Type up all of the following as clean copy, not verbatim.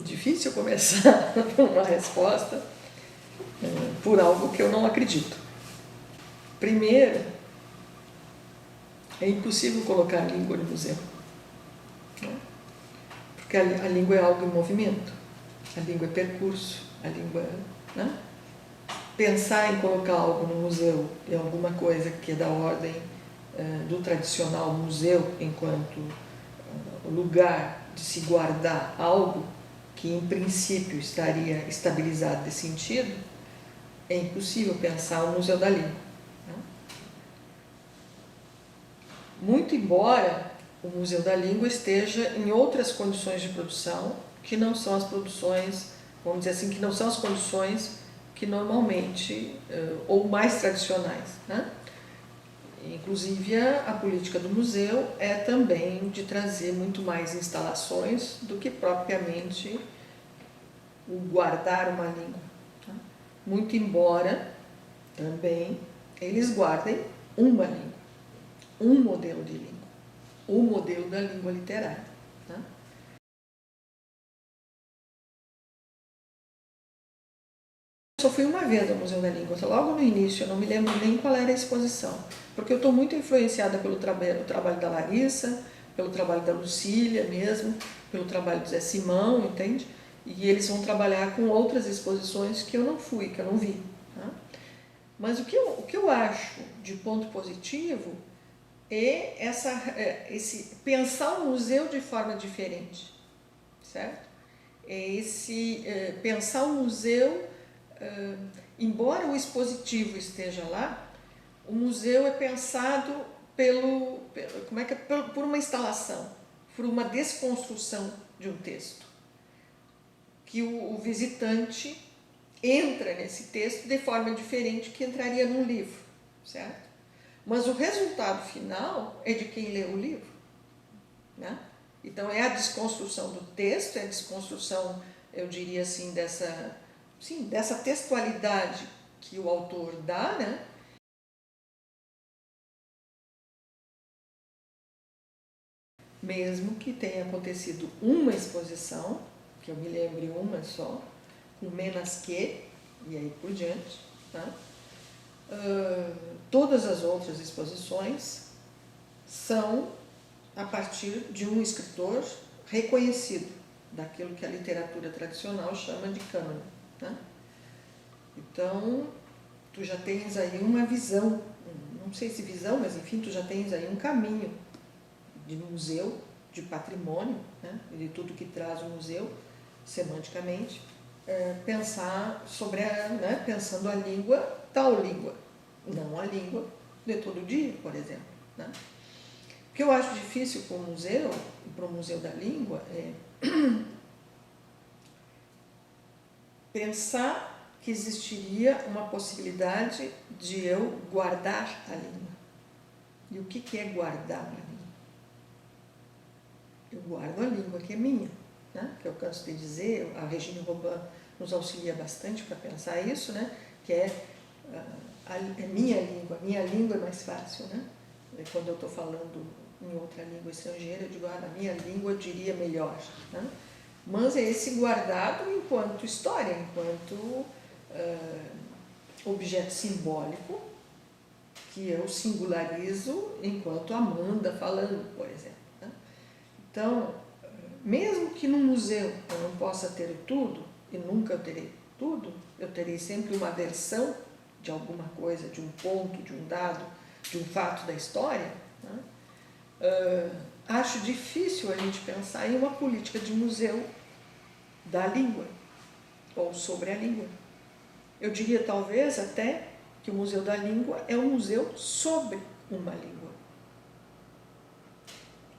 difícil começar uma resposta por algo que eu não acredito. Primeiro, é impossível colocar a língua no museu, né? Porque a língua é algo em movimento, a língua é percurso, a língua, né? Pensar em colocar algo no museu é alguma coisa que é da ordem do tradicional museu enquanto lugar de se guardar algo que em princípio estaria estabilizado de sentido. É impossível pensar o Museu da Língua, né? Muito embora o Museu da Língua esteja em outras condições de produção que não são as produções, vamos dizer assim, que não são as condições que normalmente, ou mais tradicionais, né? Inclusive a política do museu é também de trazer muito mais instalações do que propriamente o guardar uma língua, tá? Muito embora também eles guardem uma língua, um modelo de língua, o modelo da língua literária, tá? Eu só fui uma vez ao Museu da Língua, logo no início, eu não me lembro nem qual era a exposição, porque eu estou muito influenciada pelo trabalho da Larissa, pelo trabalho da Lucília mesmo, pelo trabalho do Zé Simão, entende? E eles vão trabalhar com outras exposições que eu não fui, que eu não vi, tá? Mas o que eu acho de ponto positivo é esse pensar o museu de forma diferente, certo? É esse pensar o museu, embora o expositivo esteja lá, o museu é pensado por uma instalação, por uma desconstrução de um texto, que o visitante entra nesse texto de forma diferente que entraria num livro, certo? Mas o resultado final é de quem lê o livro, né? Então é a desconstrução do texto, é a desconstrução, eu diria assim, dessa textualidade que o autor dá, né? Mesmo que tenha acontecido uma exposição, que eu me lembre uma só, com menos que, e aí por diante, tá? Todas as outras exposições são a partir de um escritor reconhecido, daquilo que a literatura tradicional chama de cânone, né? Então, tu já tens aí uma visão, não sei se visão, mas enfim, tu já tens aí um caminho de museu, de patrimônio, né? De tudo que traz o museu, semanticamente, pensar sobre pensando a língua, tal língua, não a língua de todo dia, por exemplo, né? O que eu acho difícil para o Museu da Língua, é pensar que existiria uma possibilidade de eu guardar a língua. E o que é guardar a língua? Eu guardo a língua que é minha, né? Que eu canso de dizer, a Regina Robin nos auxilia bastante para pensar isso, né? Que é minha língua é mais fácil, né? Quando eu estou falando em outra língua estrangeira, eu digo, na minha língua eu diria melhor, né? Mas é esse guardado enquanto história, enquanto objeto simbólico, que eu singularizo enquanto Amanda falando, por exemplo, né? Então, mesmo que num museu eu não possa ter tudo, e nunca eu terei tudo, eu terei sempre uma versão de alguma coisa, de um ponto, de um dado, de um fato da história, né? Acho difícil a gente pensar em uma política de museu da língua, ou sobre a língua. Eu diria talvez até que o Museu da Língua é um museu sobre uma língua.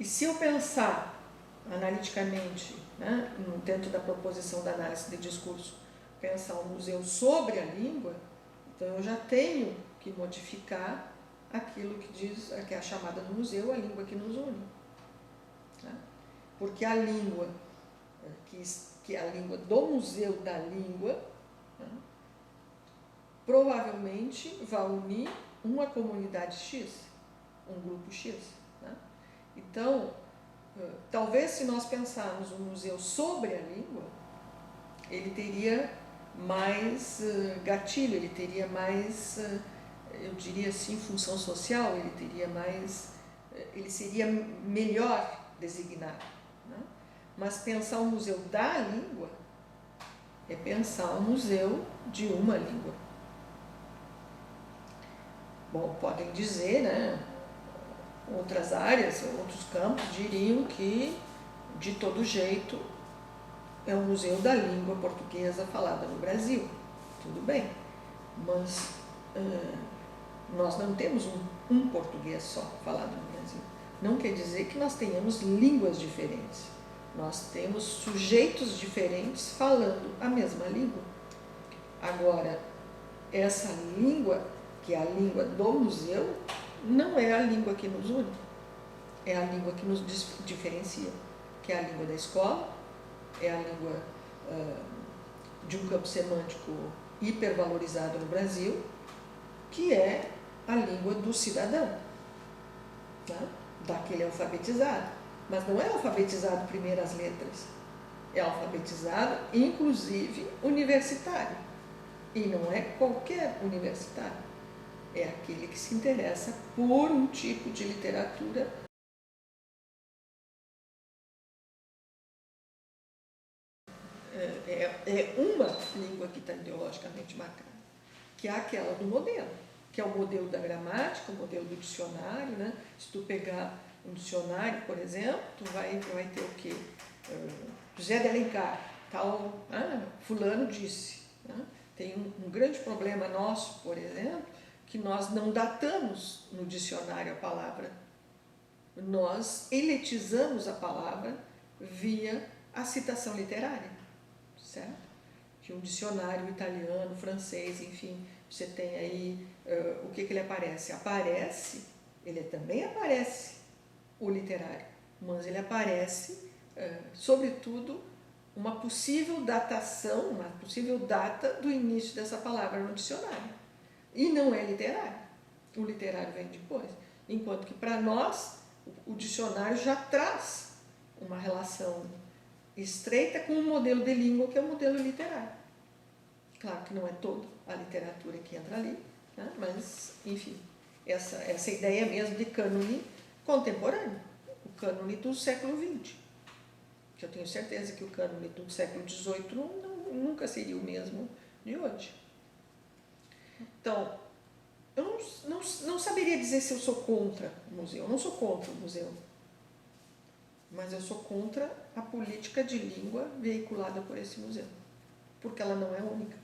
E se eu pensar analiticamente, né, dentro da proposição da análise de discurso, pensar um museu sobre a língua, então eu já tenho que modificar aquilo que é a chamada do museu, a língua que nos une, né? Porque a língua, que é a língua do Museu da Língua, né, provavelmente vai unir uma comunidade X, um grupo X, né? Então, talvez se nós pensarmos um museu sobre a língua, ele teria mais gatilho, ele teria mais, eu diria assim, função social, ele teria mais, ele seria melhor designado, né? Mas pensar um museu da língua é pensar um museu de uma língua. Bom, podem dizer, né, outras áreas, outros campos diriam que, de todo jeito, é um museu da língua portuguesa falada no Brasil. Tudo bem, mas nós não temos um português só falado no Brasil. Não quer dizer que nós tenhamos línguas diferentes. Nós temos sujeitos diferentes falando a mesma língua. Agora, essa língua, que é a língua do museu, não é a língua que nos une. É a língua que nos diferencia, que é a língua da escola, é a língua de um campo semântico hipervalorizado no Brasil, que é a língua do cidadão, tá? Daquele alfabetizado. Mas não é alfabetizado primeiras letras, é alfabetizado, inclusive, universitário. E não é qualquer universitário, é aquele que se interessa por um tipo de literatura. É uma língua que está ideologicamente marcada, que é aquela do modelo, que é o modelo da gramática, o modelo do dicionário, né? Se tu pegar um dicionário, por exemplo, tu vai ter o quê? José de Alencar, tal, fulano disse, né? Tem um grande problema nosso, por exemplo, que nós não datamos no dicionário a palavra. Nós eletizamos a palavra via a citação literária, certo? Que um dicionário italiano, francês, enfim, você tem aí, o que ele aparece? Ele também aparece o literário, mas ele aparece, sobretudo, uma possível datação, uma possível data do início dessa palavra no dicionário. E não é literário. O literário vem depois. Enquanto que para nós, o dicionário já traz uma relação estreita com o modelo de língua, que é o modelo literário. Claro que não é toda a literatura que entra ali, né? Mas, enfim, essa ideia mesmo de cânone contemporâneo, o cânone do século XX. Que eu tenho certeza que o cânone do século XVIII nunca seria o mesmo de hoje. Então, eu não saberia dizer se eu sou contra o museu. Eu não sou contra o museu, mas eu sou contra a política de língua veiculada por esse museu, porque ela não é única.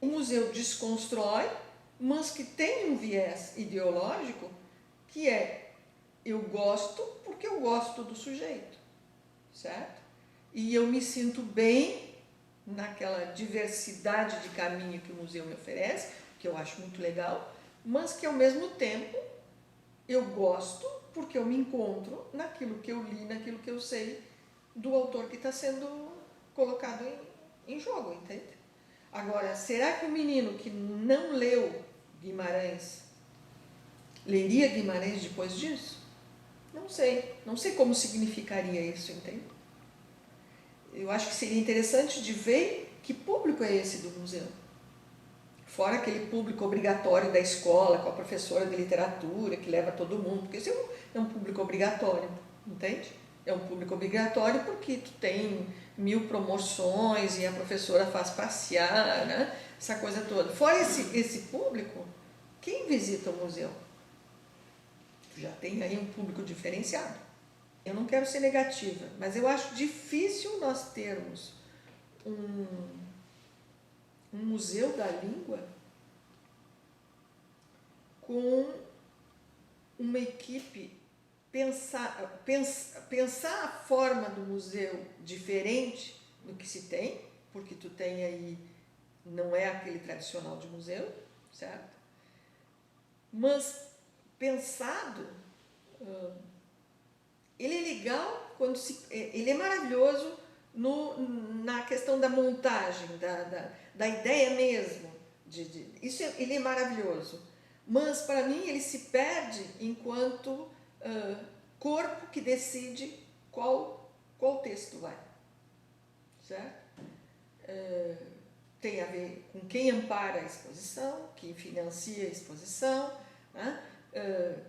O museu desconstrói, mas que tem um viés ideológico que é: eu gosto porque eu gosto do sujeito, certo? E eu me sinto bem naquela diversidade de caminho que o museu me oferece, que eu acho muito legal, mas que ao mesmo tempo eu gosto porque eu me encontro naquilo que eu li, naquilo que eu sei do autor que está sendo colocado em jogo, entende? Agora, será que o menino que não leu Guimarães leria Guimarães depois disso? Não sei. Não sei como significaria isso, entende? Eu acho que seria interessante de ver que público é esse do museu. Fora aquele público obrigatório da escola, com a professora de literatura, que leva todo mundo, porque isso é um público obrigatório, entende? É um público obrigatório porque tu tem 1000 promoções e a professora faz passear, né? Essa coisa toda. Fora esse público, quem visita o museu? Tu já tem aí um público diferenciado. Eu não quero ser negativa, mas eu acho difícil nós termos um museu da língua com uma equipe pensar a forma do museu diferente do que se tem, porque tu tem aí, não é aquele tradicional de museu, certo? Mas pensado, ele é legal quando ele é maravilhoso na questão da montagem, da ideia mesmo. Ele é maravilhoso. Mas, para mim, ele se perde enquanto corpo que decide qual texto vai. Certo? tem a ver com quem ampara a exposição, quem financia a exposição, né?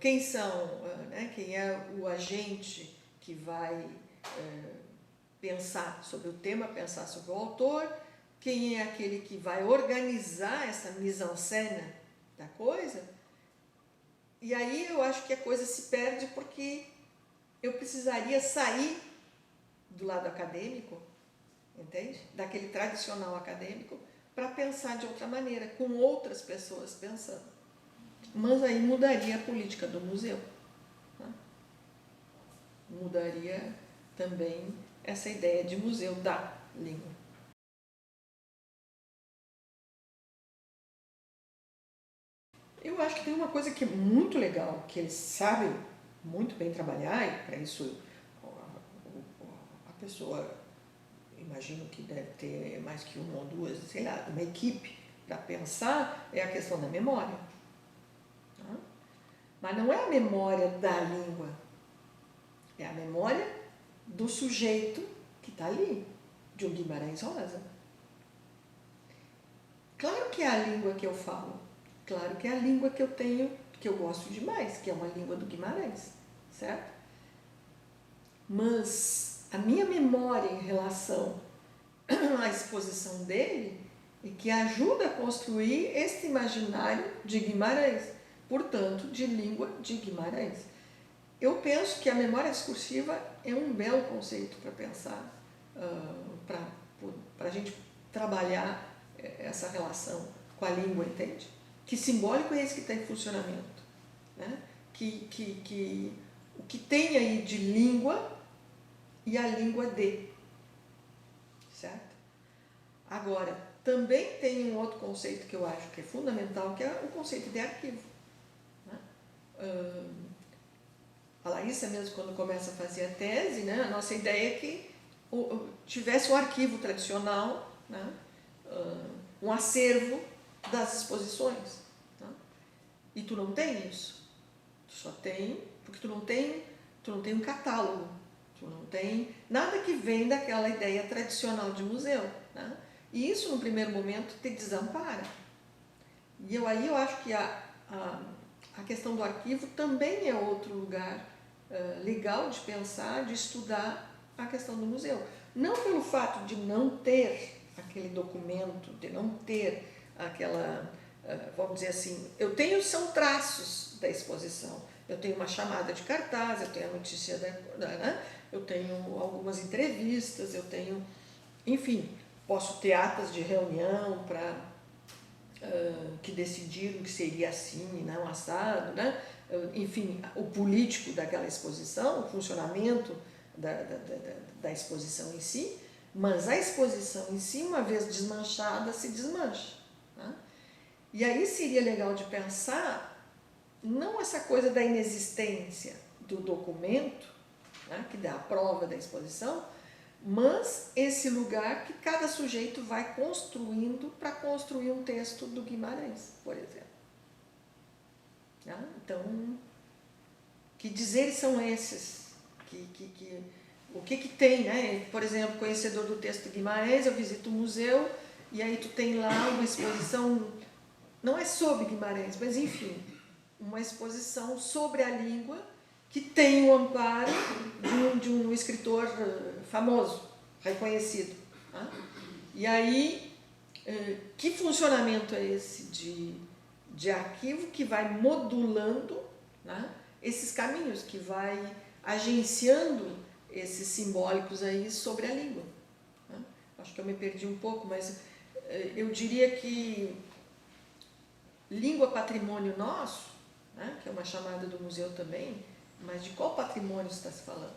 Quem são, né? Quem é o agente que vai pensar sobre o tema, pensar sobre o autor, quem é aquele que vai organizar essa mise-en-scène da coisa. E aí eu acho que a coisa se perde porque eu precisaria sair do lado acadêmico, entende? Daquele tradicional acadêmico, para pensar de outra maneira, com outras pessoas pensando. Mas aí mudaria a política do museu. Né? Mudaria também essa ideia de museu da língua. Eu acho que tem uma coisa que é muito legal, que eles sabem muito bem trabalhar, e para isso a pessoa, imagino que deve ter mais que uma ou duas, sei lá, uma equipe para pensar, é a questão da memória. Tá? Mas não é a memória da língua, é a memória do sujeito que está ali, de um Guimarães Rosa. Claro que é a língua que eu falo, claro que é a língua que eu tenho, que eu gosto demais, que é uma língua do Guimarães, certo? Mas a minha memória em relação à exposição dele é que ajuda a construir esse imaginário de Guimarães, portanto, de língua de Guimarães. Eu penso que a memória discursiva é um belo conceito para pensar, para a gente trabalhar essa relação com a língua, entende? Que simbólico é esse que está em funcionamento? Né? O que tem aí de língua e a língua de, certo? Agora, também tem um outro conceito que eu acho que é fundamental, que é o conceito de arquivo. Né? A Larissa mesmo, quando começa a fazer a tese, né, a nossa ideia é que tivesse um arquivo tradicional, né, um acervo das exposições. Tá? E tu não tem isso. Tu só tem, porque tu não tem um catálogo, tu não tem nada que vem daquela ideia tradicional de museu. Né? E isso, no primeiro momento, te desampara. E aí eu acho que a questão do arquivo também é outro lugar legal de pensar, de estudar a questão do museu. Não pelo fato de não ter aquele documento, de não ter aquela, vamos dizer assim, eu tenho, são traços da exposição. Eu tenho uma chamada de cartaz, eu tenho a notícia, né? Eu tenho algumas entrevistas, eu tenho, enfim, posso ter atas de reunião para que decidiram que seria assim e não assado, né? Enfim, o político daquela exposição, o funcionamento da exposição em si, mas a exposição em si, uma vez desmanchada, se desmancha. Né? E aí seria legal de pensar, não essa coisa da inexistência do documento, né, que dá a prova da exposição, mas esse lugar que cada sujeito vai construindo para construir um texto do Guimarães, por exemplo. Então, que dizeres são esses? O que tem, né? Por exemplo, conhecedor do texto de Guimarães, eu visito o museu e aí tu tem lá uma exposição, não é sobre Guimarães, mas enfim, uma exposição sobre a língua que tem o amparo de um escritor famoso, reconhecido. Tá? E aí, que funcionamento é esse de arquivo que vai modulando, né, esses caminhos, que vai agenciando esses simbólicos aí sobre a língua? Né? Acho que eu me perdi um pouco, mas eu diria que língua patrimônio nosso, né, que é uma chamada do museu também, mas de qual patrimônio está se falando?